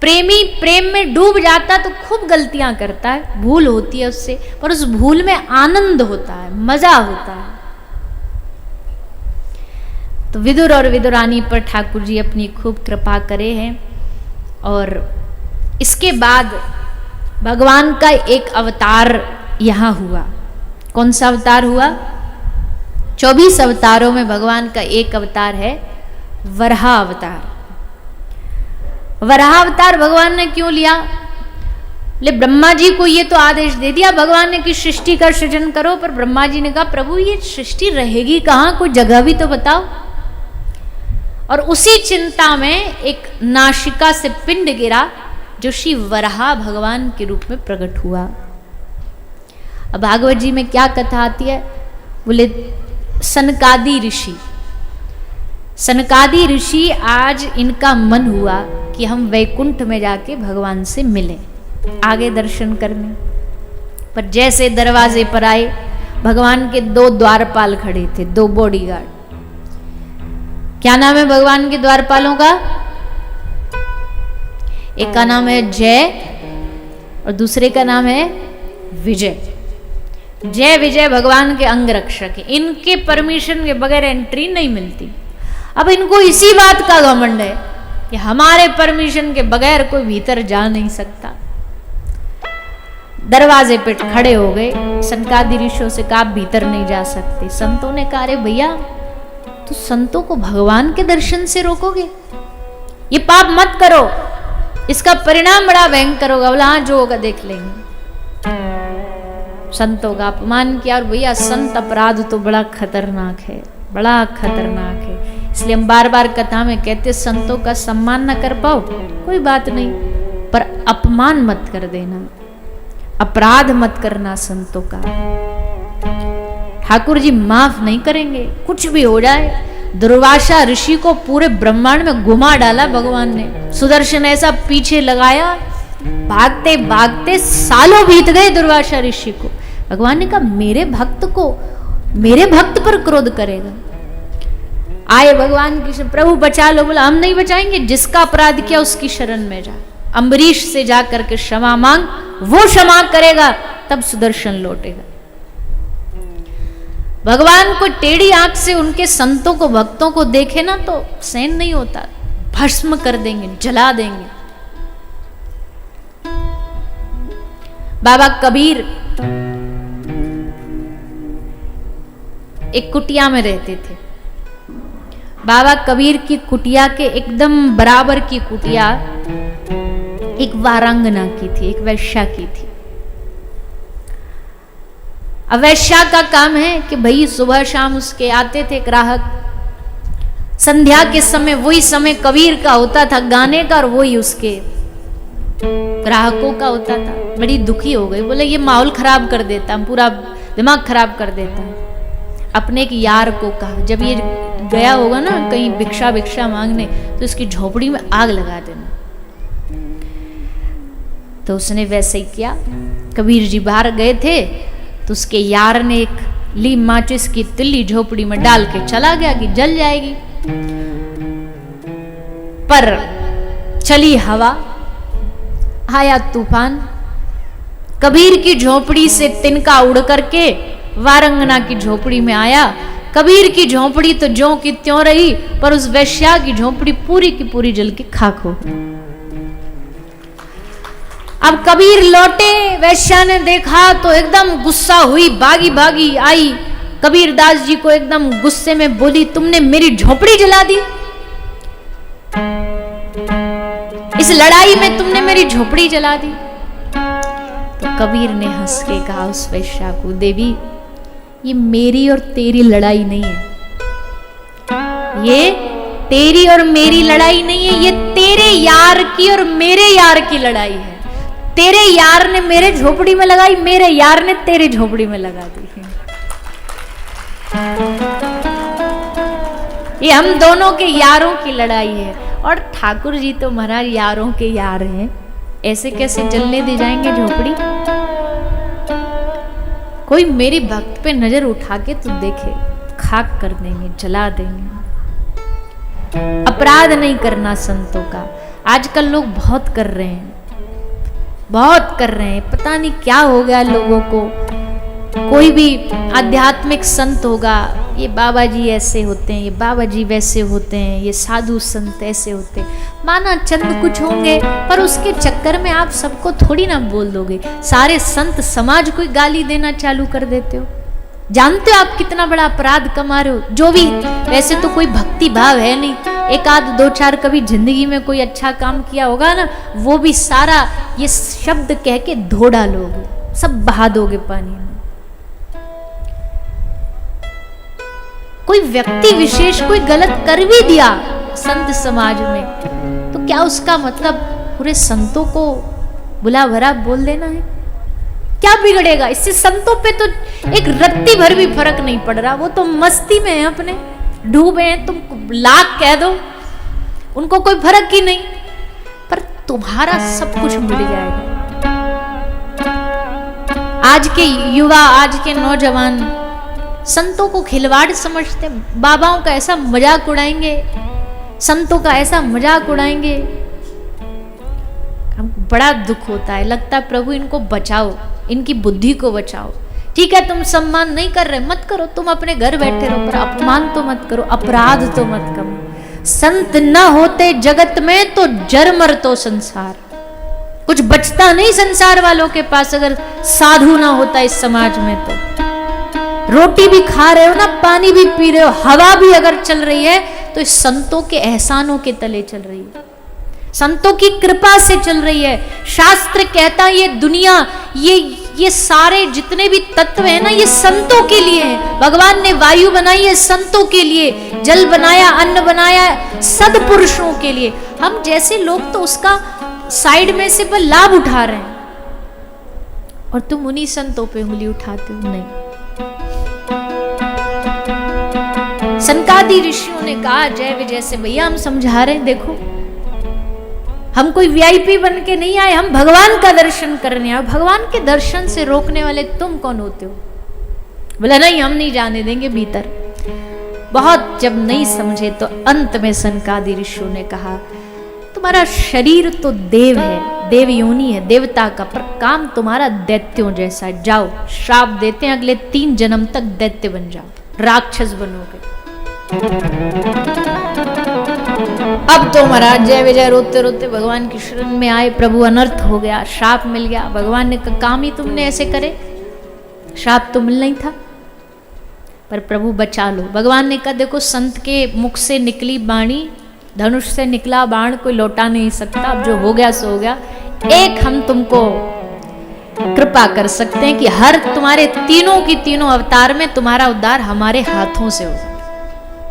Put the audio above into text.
प्रेमी प्रेम में डूब जाता तो खूब गलतियां करता है, भूल होती है उससे, पर उस भूल में आनंद होता है, मजा होता है। तो विदुर और विदुरानी पर ठाकुर जी अपनी खूब कृपा करे हैं। और इसके बाद भगवान का एक अवतार यहां हुआ। कौन सा अवतार हुआ? 24 अवतारों में भगवान का एक अवतार है वराह अवतार। वराह अवतार भगवान ने क्यों लिया? बोले ब्रह्मा जी को ये तो आदेश दे दिया भगवान ने कि सृष्टि का सृजन करो, पर ब्रह्मा जी ने कहा प्रभु ये सृष्टि रहेगी कहां, कोई जगह भी तो बताओ। और उसी चिंता में एक नासिका से पिंड गिरा जो श्री वराह भगवान के रूप में प्रकट हुआ। अब भागवत जी में क्या कथा आती है? बोले सनकादि ऋषि, सनकादि ऋषि आज इनका मन हुआ कि हम वैकुंठ में जाके भगवान से मिलें, आगे दर्शन करने। पर जैसे दरवाजे पर आए भगवान के 2 द्वारपाल खड़े थे, 2 बॉडीगार्ड। क्या नाम है भगवान के द्वारपालों का? एक का नाम है जय और दूसरे का नाम है विजय। जय विजय भगवान के अंग रक्षक है, इनके परमिशन के बगैर एंट्री नहीं मिलती। अब इनको इसी बात का घमंड है कि हमारे परमिशन के बगैर कोई भीतर जा नहीं सकता। दरवाजे पे खड़े हो गए, सनकादि ऋषियों से कहा भीतर नहीं जा सकते। संतों ने कहा अरे भैया तो संतों को भगवान के दर्शन से रोकोगे, ये पाप मत करो, इसका परिणाम बड़ा भयंकर होगा। बोला हाँ जो होगा देख लेंगे। संतों का अपमान किया। और भैया संत अपराध तो बड़ा खतरनाक है, बड़ा खतरनाक है। इसलिए हम बार बार कथा में कहते संतों का सम्मान न कर पाओ कोई बात नहीं, पर अपमान मत कर देना, अपराध मत करना संतों का। ठाकुर जी माफ नहीं करेंगे कुछ भी हो जाए। दुर्वासा ऋषि को पूरे ब्रह्मांड में घुमा डाला भगवान ने, सुदर्शन ऐसा पीछे लगाया, भागते भागते सालों बीत गए दुर्वासा ऋषि को। भगवान ने कहा मेरे भक्त को, मेरे भक्त पर क्रोध करेगा। आए भगवान कृष्ण प्रभु बचा लो। बोला हम नहीं बचाएंगे, जिसका अपराध किया उसकी शरण में जा, अम्बरीश से जा करके क्षमा मांग, वो क्षमा करेगा तब सुदर्शन लौटेगा। भगवान को टेढ़ी आंख से उनके संतों को भक्तों को देखे ना तो सहन नहीं होता, भस्म कर देंगे, जला देंगे। बाबा कबीर एक कुटिया में रहते थे। बाबा कबीर की कुटिया के एकदम बराबर की कुटिया एक वारांगना की थी, एक वैश्या की थी। अब वैश्या का काम है कि भाई सुबह शाम उसके आते थे ग्राहक, संध्या के समय वही समय कबीर का होता था गाने का और वही उसके ग्राहकों का होता था। बड़ी दुखी हो गई, बोले ये माहौल खराब कर देता, पूरा दिमाग खराब कर देता। अपने एक यार को कहा जब ये गया होगा ना कहीं भिक्षा भिक्षा मांगने तो इसकी झोपड़ी में आग लगा देना। तो उसने वैसे ही किया। कबीर जी बाहर गए थे तो उसके यार ने एक ली माचिस की तिल्ली झोपड़ी में डाल के चला गया कि जल जाएगी। पर चली हवा, आया तूफान, कबीर की झोपड़ी से तिनका उड़ करके वारंगना की झोपड़ी में आया। कबीर की झोपड़ी तो ज्यों की त्यों रही, पर उस वैश्या की झोपड़ी पूरी की पूरी जल के खाक हो गई। अब कबीर लौटे, वैश्या ने देखा तो एकदम गुस्सा हुई, भागी भागी आई कबीर दास जी को एकदम गुस्से में बोली तुमने मेरी झोपड़ी जला दी, इस लड़ाई में तुमने मेरी झोपड़ी जला दी। तो कबीर ने हंस के कहा उस वैश्या को, देवी ये मेरी और तेरी लड़ाई नहीं है, ये तेरी और मेरी लड़ाई नहीं है, ये तेरे यार की और मेरे यार की लड़ाई है। तेरे यार ने मेरे झोपड़ी में लगाई, मेरे यार ने तेरे झोपड़ी में लगा दी। ये हम दोनों के यारों की लड़ाई है। और ठाकुर जी तो महाराज यारों के यार हैं, ऐसे कैसे जलने दे जाएंगे झोपड़ी। कोई मेरी भक्त पे नजर उठा के तो देखे, खाक कर देंगे, जला देंगे। अपराध नहीं करना संतों का। आजकल लोग बहुत कर रहे हैं, बहुत कर रहे हैं, पता नहीं क्या हो गया लोगों को। कोई भी आध्यात्मिक संत होगा, ये बाबा जी ऐसे होते हैं, ये बाबा जी वैसे होते हैं, ये साधु संत ऐसे होते हैं, माना चंद कुछ होंगे, पर उसके चक्कर में आप सबको थोड़ी ना बोल दोगे, सारे संत समाज को गाली देना चालू कर देते हो। जानते हो आप कितना बड़ा अपराध कमा रहे हो। जो भी, वैसे तो कोई भक्ति भाव है नहीं, एक आध दो चार कभी जिंदगी में कोई अच्छा काम किया होगा ना, वो भी सारा ये शब्द कह के धो डालोगे, सब बहा दोगे पानी में। कोई व्यक्ति विशेष कोई गलत कर भी दिया संत समाज में, तो क्या उसका मतलब पूरे संतों को बुला भरा बोल देना है? क्या बिगड़ेगा इससे? संतों पे तो एक रत्ती भर भी फर्क नहीं पड़ रहा, वो तो मस्ती में है, अपने डूबे हैं। तुम लाख कह दो, उनको कोई फर्क ही नहीं, पर तुम्हारा सब कुछ मिल जाएगा। आज के युवा, आज के नौजवान संतों को खिलवाड़ समझते, बाबाओं का ऐसा मजाक उड़ाएंगे, संतों का ऐसा मजाक उड़ाएंगे, हमको बड़ा दुख होता है। लगता है प्रभु इनको बचाओ, इनकी बुद्धि को बचाओ। ठीक है, तुम सम्मान नहीं कर रहे, मत करो, तुम अपने घर बैठे रहो, पर अपमान तो मत करो, अपराध तो मत करो। संत न होते जगत में तो जर मर तो संसार, कुछ बचता नहीं संसार वालों के पास अगर साधु ना होता इस समाज में। तो रोटी भी खा रहे हो ना, पानी भी पी रहे हो, हवा भी अगर चल रही है तो इस संतों के एहसानों के तले चल रही है, संतों की कृपा से चल रही है। शास्त्र कहता है ये दुनिया, ये सारे जितने भी तत्व हैं ना, ये संतों के लिए हैं। भगवान ने वायु बनाई है संतों के लिए, जल बनाया, अन्न बनाया, सद्पुरुषों के लिए। हम जैसे लोग तो उसका साइड में से पर लाभ उठा रहे हैं, और तुम उन्हीं संतों पे उंगली उठाते हो। नहीं, सनकादि ऋषियों ने कहा जय विजय से, भैया हम समझा रहे हैं, देखो हम कोई वीआईपी बन के नहीं आए, हम भगवान का दर्शन करने आए। भगवान के दर्शन से रोकने वाले तुम कौन होते हो? बोला नहीं, हम नहीं जाने देंगे भीतर। बहुत जब नहीं समझे तो अंत में सनकादि ऋषियों ने कहा तुम्हारा शरीर तो देव है, देव योनि है, देवता का, पर काम तुम्हारा दैत्यों जैसा है। जाओ, श्राप देते हैं, अगले 3 जन्म तक दैत्य बन जाओ, राक्षस बनोगे। अब तो महाराज जय विजय रोते रोते भगवान की शरण में आए। प्रभु अनर्थ हो गया, श्राप मिल गया। भगवान ने कहा काम ही तुमने ऐसे करे, श्राप तो मिलना ही था, पर प्रभु बचा लो। भगवान ने कहा देखो, संत के मुख से निकली वाणी, धनुष से निकला बाण कोई लौटा नहीं सकता। अब जो हो गया सो हो गया। एक हम तुमको कृपा कर सकते हैं कि हर तुम्हारे तीनों की तीनों अवतार में तुम्हारा उद्धार हमारे हाथों से हो।